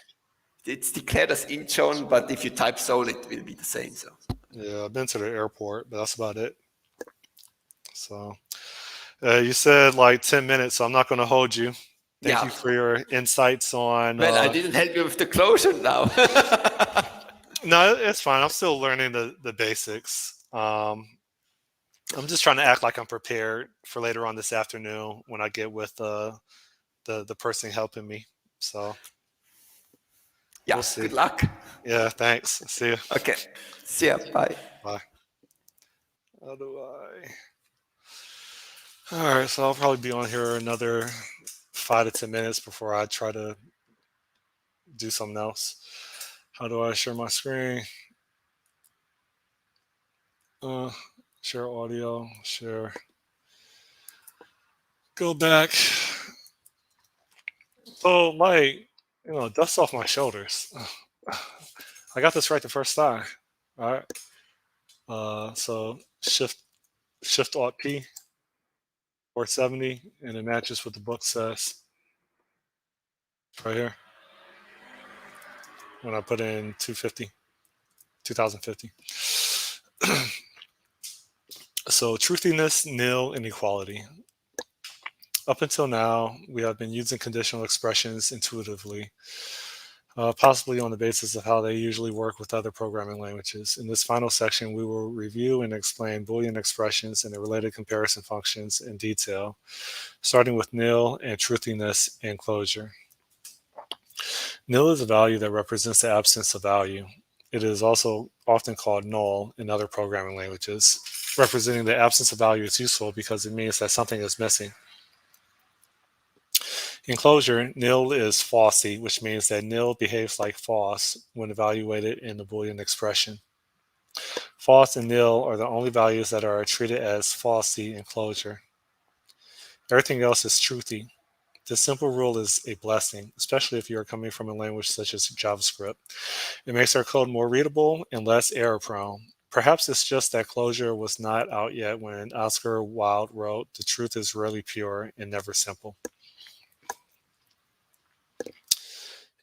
it's declared as Incheon, but if you type Seoul, it will be the same. So yeah, I've been to the airport, but that's about it. So you said like 10 minutes, so I'm not going to hold you. Thank yeah. you for your insights on. Well, I didn't help you with the closure now. No, it's fine. I'm still learning the basics. I'm just trying to act like I'm prepared for later on this afternoon when I get with the person helping me. So Yeah, we'll see. good luck. Yeah, thanks. See you. Okay. See ya. Bye. Bye. How do I? All right, so I'll probably be on here another 5 to 10 minutes before I try to do something else. How do I share my screen? Uh, share audio. Share. Go back. So, like, dust off my shoulders. I got this right the first time. All right. So Shift Alt P 470, and it matches what the book says right here. When I put in 2050. So truthiness, nil, and equality. Up until now, we have been using conditional expressions intuitively, possibly on the basis of how they usually work with other programming languages. In this final section, we will review and explain Boolean expressions and the related comparison functions in detail, starting with nil and truthiness in Clojure. Nil is a value that represents the absence of value. It is also often called null in other programming languages. Representing the absence of value is useful because it means that something is missing. In Clojure, nil is falsy, which means that nil behaves like false when evaluated in the Boolean expression. False and nil are the only values that are treated as falsy in Clojure. Everything else is truthy. This simple rule is a blessing, especially if you are coming from a language such as JavaScript. It makes our code more readable and less error prone. Perhaps it's just that Clojure was not out yet when Oscar Wilde wrote, "The truth is rarely pure and never simple."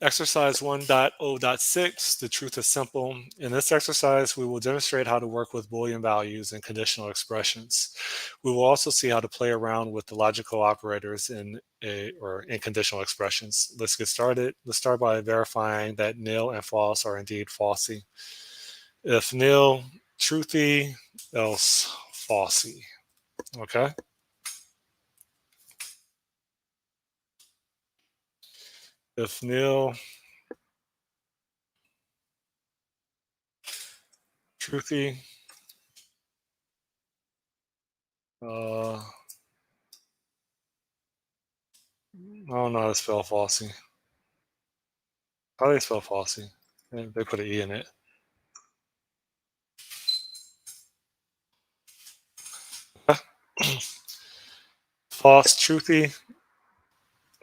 Exercise 1.0.6, the truth is simple. In this exercise, we will demonstrate how to work with Boolean values and conditional expressions. We will also see how to play around with the logical operators in conditional expressions. Let's get started. Let's start by verifying that nil and false are indeed falsy. If nil, truthy, else falsy. Okay. If nil, truthy, I don't know how to spell falsy. How do they spell falsy? They put an E in it. False, truthy,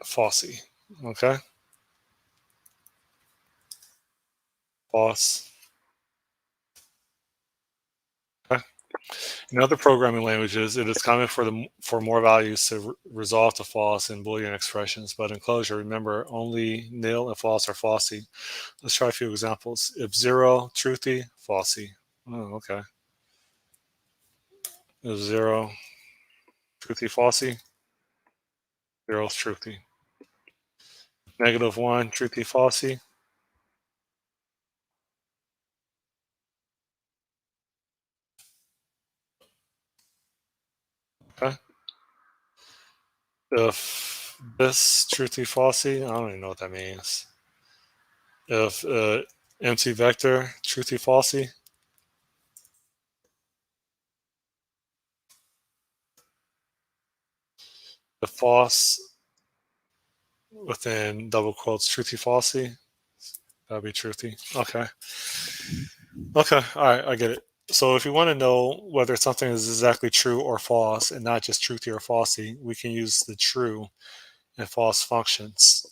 falsy. Okay. False. Okay. In other programming languages, it is common for more values to resolve to false in Boolean expressions, but in Clojure, remember, only nil and false are falsy. Let's try a few examples. If 0, truthy, falsy. Oh, okay. If 0, truthy, falsy, 0 is truthy. -1, truthy, falsy. Okay. If this, truthy, falsy, I don't even know what that means. If empty vector, truthy, falsy. The false within double quotes, truthy, falsy. That'll be truthy. Okay. Okay. All right. I get it. So if you want to know whether something is exactly true or false and not just truthy or falsy, we can use the true and false functions.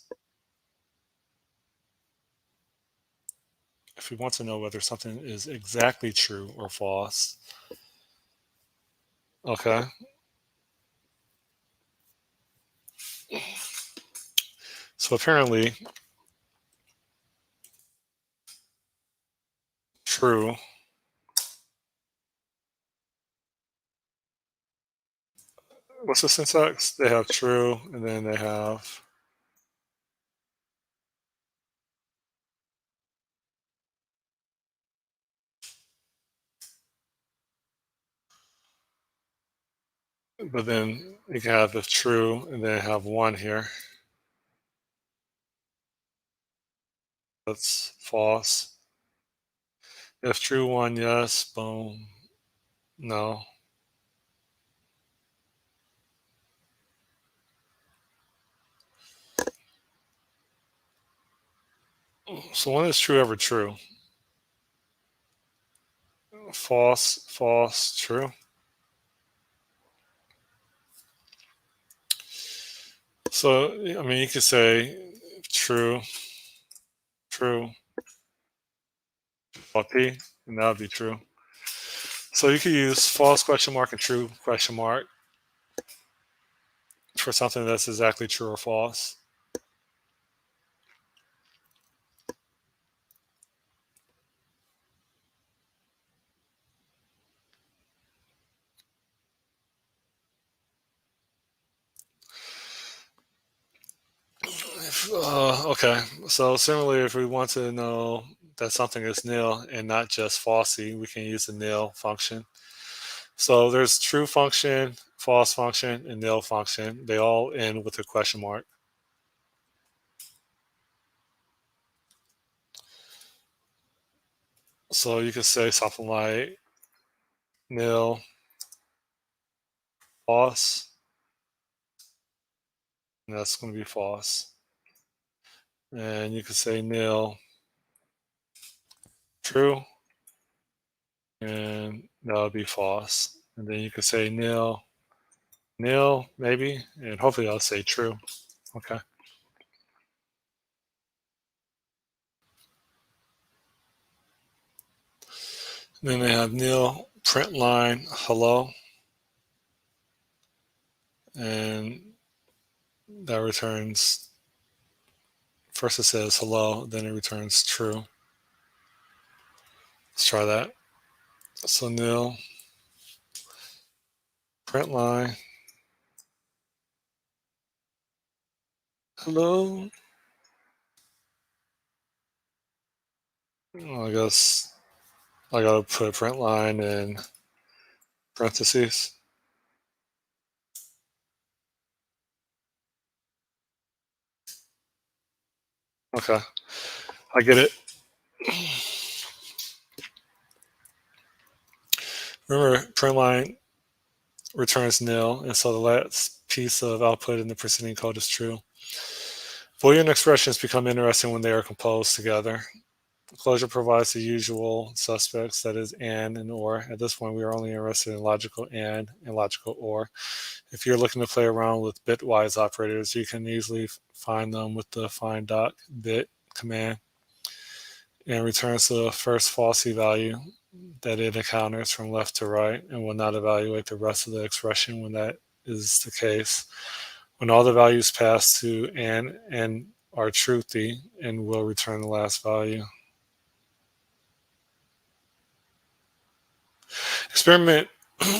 If we want to know whether something is exactly true or false, Okay. So apparently, true. What's the syntax? They have true, and then they have. But then you can have if true, and then have one here. That's false. If true, one, yes. Boom. No. So when is true ever true? False, false, true. So, I mean, you could say true, true, faulty, and that would be true. So you could use false question mark and true question mark for something that's exactly true or false. Okay, so similarly, if we want to know that something is nil and not just falsy, we can use the nil function. So there's true function, false function, and nil function. They all end with a question mark. So you could say something like nil, false, and that's going to be false. And you could say nil, true, and that would be false. And then you could say nil, nil, maybe, and hopefully I'll say true. Okay. Then they have nil, print line, hello, and that returns, first it says hello, then it returns true. Let's try that. So nil, print line, hello. Well, I guess I gotta put print line in parentheses. Okay, I get it. Remember, print line returns nil, and so the last piece of output in the preceding code is true. Boolean expressions become interesting when they are composed together. Clojure provides the usual suspects, that is, and or. At this point, we are only interested in logical and logical or. If you're looking to play around with bitwise operators, you can easily find them with the find.bit command, and returns the first falsy value that it encounters from left to right and will not evaluate the rest of the expression when that is the case. When all the values pass to and are truthy, and will return the last value. Experiment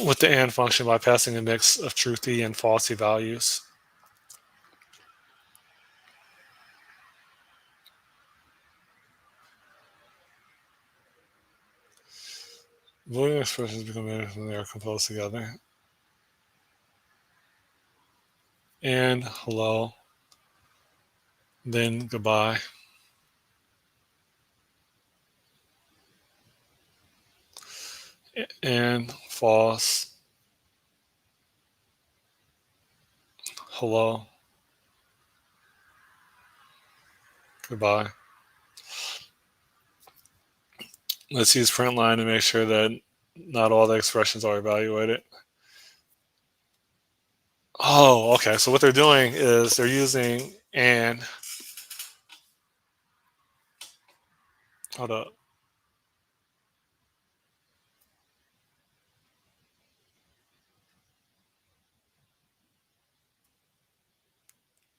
with the and function by passing a mix of truthy and falsy values. Boolean expressions become better when they are composed together. And hello, then goodbye. And false, hello, goodbye. Let's use print line to make sure that not all the expressions are evaluated. Oh, okay. So what they're doing is they're using and. Hold up.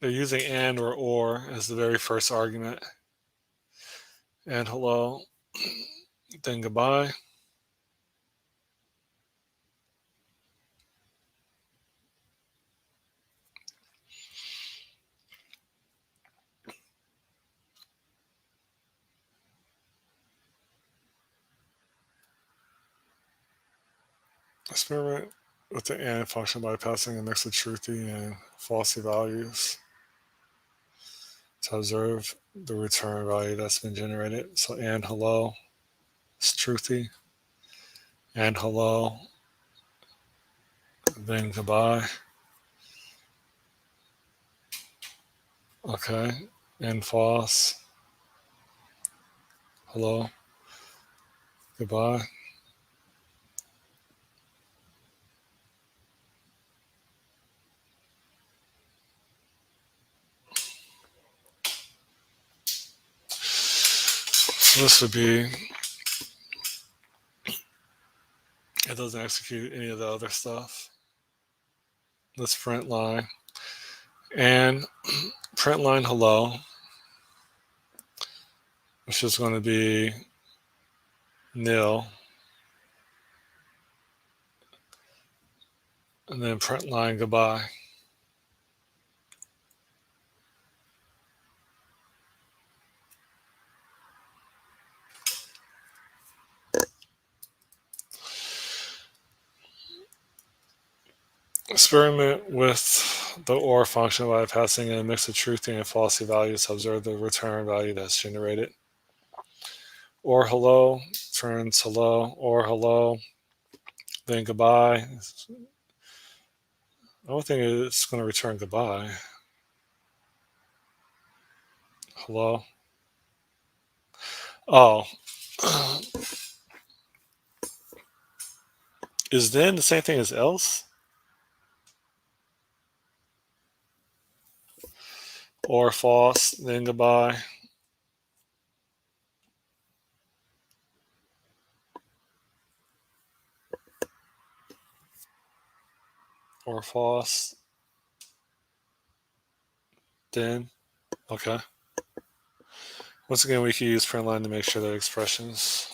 they're using and or as the very first argument. And hello, then goodbye. Experiment with the and function by passing a mix of truthy and falsy values to observe the return value that's been generated. So and hello is truthy, and hello, then goodbye. Okay, and false, hello, goodbye. So this would be, it doesn't execute any of the other stuff. Let's print line. And print line hello, which is going to be nil. And then print line goodbye. Experiment with the OR function by passing in a mix of truthy and falsy values to observe the return value that's generated. Or hello turns hello, or hello, then goodbye. I don't think it's going to return goodbye. Hello. Oh. Is then the same thing as else? Or false, then goodbye. Or false, then. Okay. Once again, we can use print line to make sure that expressions.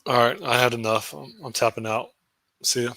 All right, I had enough. I'm tapping out. See ya.